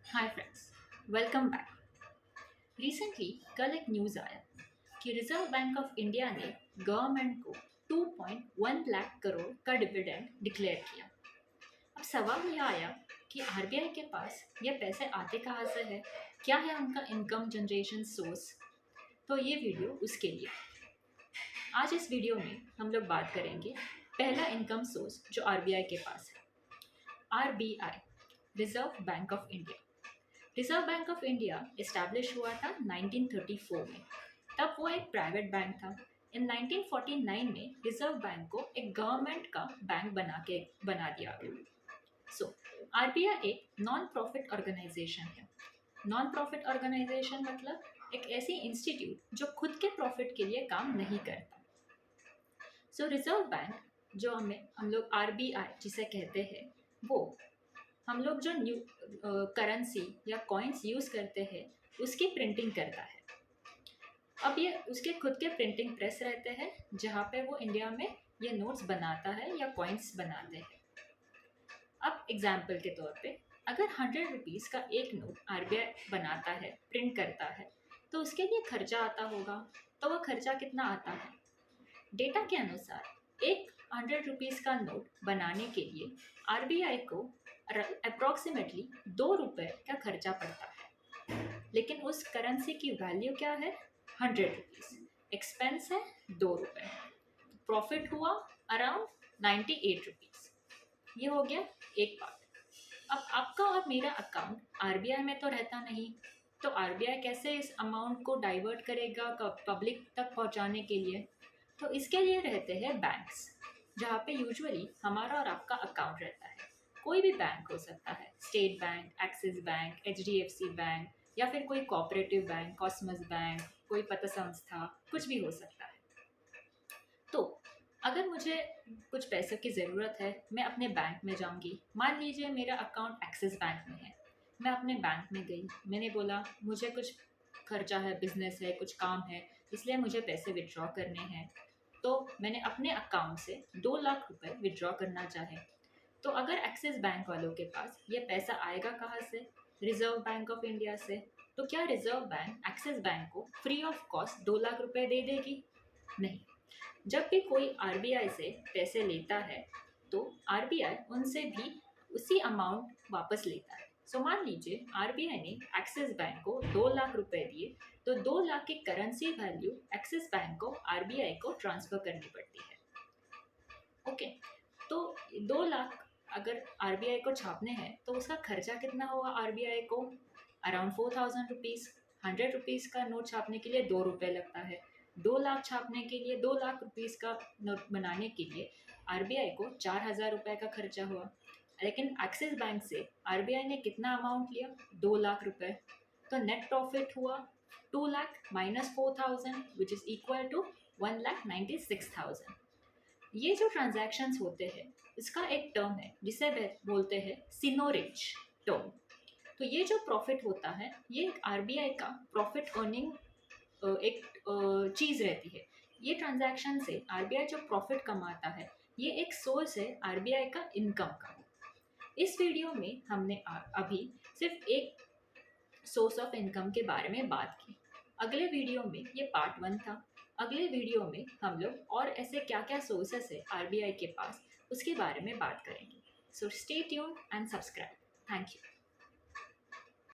Hi friends, welcome back. Recently कल एक news आया कि रिजर्व बैंक ऑफ इंडिया ने गवर्नमेंट को 2.1 लाख करोड़ का डिविडेंड डिक्लेयर किया। अब सवाल यह आया कि आरबीआई के पास ये पैसे आते कहाँ से है, क्या है उनका इनकम जनरेशन सोर्स। तो ये वीडियो उसके लिए। आज इस वीडियो में हम लोग बात करेंगे पहला इनकम सोर्स जो आरबीआई के पास है, RBI, reserve bank of India. Reserve bank of India establish हुआ था 1934 में। तब वो एक प्राइवेट बैंक था। इन 1949 में रिजर्व बैंक को एक गवर्नमेंट का बैंक बना दिया गया। सो आरबीआई एक नॉन प्रॉफिट ऑर्गेनाइजेशन है। नॉन प्रॉफिट ऑर्गेनाइजेशन मतलब एक ऐसी इंस्टीट्यूट जो खुद के प्रॉफिट के लिए काम नहीं करता। सो रिजर्व बैंक जो हम लोग आरबीआई जिसे कहते हैं, वो हम लोग जो न्यू करेंसी या कॉइन्स यूज़ करते हैं उसकी प्रिंटिंग करता है। अब ये उसके खुद के प्रिंटिंग प्रेस रहते हैं जहाँ पे वो इंडिया में ये नोट्स बनाता है या कॉइन्स बनाते हैं। अब एग्जाम्पल के तौर पे अगर 100 रुपीज़ का एक नोट आरबीआई बनाता है, प्रिंट करता है, तो उसके लिए खर्चा आता होगा। तो वह खर्चा कितना आता है? डेटा के अनुसार एक 100 रुपीज़ का नोट बनाने के लिए आरबीआई को अप्रॉक्सीमेटली 2 रुपये का खर्चा पड़ता है। लेकिन उस करेंसी की वैल्यू क्या है? 100 रुपीज़। एक्सपेंस है 2 रुपये। प्रॉफिट हुआ अराउंड 98 रुपीज़। ये हो गया एक पार्ट। अब आपका और मेरा अकाउंट आरबीआई में तो रहता नहीं, तो आरबीआई कैसे इस अमाउंट को डाइवर्ट करेगा पब्लिक तक पहुंचाने के लिए? तो इसके लिए रहते हैं बैंक्स, जहाँ पे यूजुअली हमारा और आपका अकाउंट रहता है। कोई भी बैंक हो सकता है, state bank, axis bank, HDFC bank, या फिर कोई कोऑपरेटिव बैंक, कॉस्मस बैंक, कोई पत संस्था, कुछ भी हो सकता है। तो अगर मुझे कुछ पैसों की ज़रूरत है, मैं अपने बैंक में जाऊंगी। मान लीजिए मेरा अकाउंट एक्सिस बैंक में है। मैं अपने बैंक में गई, मैंने बोला मुझे कुछ खर्चा है, बिजनेस है, कुछ काम है, इसलिए मुझे पैसे विड्रॉ करने हैं। तो मैंने अपने अकाउंट से 2 लाख रुपए विड्रॉ करना चाहे, तो अगर एक्सिस बैंक वालों के पास ये पैसा आएगा कहाँ से? रिजर्व बैंक ऑफ इंडिया से। तो क्या रिजर्व बैंक एक्सिस बैंक को फ्री ऑफ कॉस्ट 2 लाख रुपए दे देगी? नहीं। जब भी कोई आरबीआई से पैसे लेता है तो आरबीआई उनसे भी उसी अमाउंट वापस लेता है। सो मान लीजिए आरबीआई ने एक्सिस बैंक को 2 लाख रुपए दिए, तो 2 लाख की करेंसी वैल्यू एक्सिस बैंक को आरबीआई को ट्रांसफर करनी पड़ती है। ओके, तो 2 लाख अगर आरबीआई को छापने हैं तो उसका खर्चा कितना होगा आरबीआई को? Around 4000 rupees. 100 रुपीज़ का नोट छापने के लिए 2 रुपये लगता है। 2 लाख छापने के लिए, 2 लाख रुपीज़ का नोट बनाने के लिए आरबीआई को 4000 रुपये का खर्चा हुआ। लेकिन एक्सिस बैंक से आरबीआई ने कितना अमाउंट लिया? 2 लाख रुपए। तो नेट प्रॉफिट हुआ 2 lakh minus 4000 which is equal to 1,96,000। ये जो ट्रांजैक्शंस होते हैं इसका एक टर्म है जिसे बोलते हैं सीनोरेज टर्म। तो ये जो प्रॉफिट होता है ये आरबीआई का प्रॉफिट अर्निंग एक चीज़ रहती है। ये ट्रांजैक्शन से आरबीआई जो प्रॉफिट कमाता है ये एक सोर्स है आरबीआई का इनकम का। इस वीडियो में हमने अभी सिर्फ एक सोर्स ऑफ इनकम के बारे में बात की। अगले वीडियो में, ये पार्ट 1 था, अगले वीडियो में हम लोग और ऐसे क्या क्या सोर्सेस है आरबीआई के पास उसके बारे में बात करेंगे। So stay tuned and subscribe. Thank you.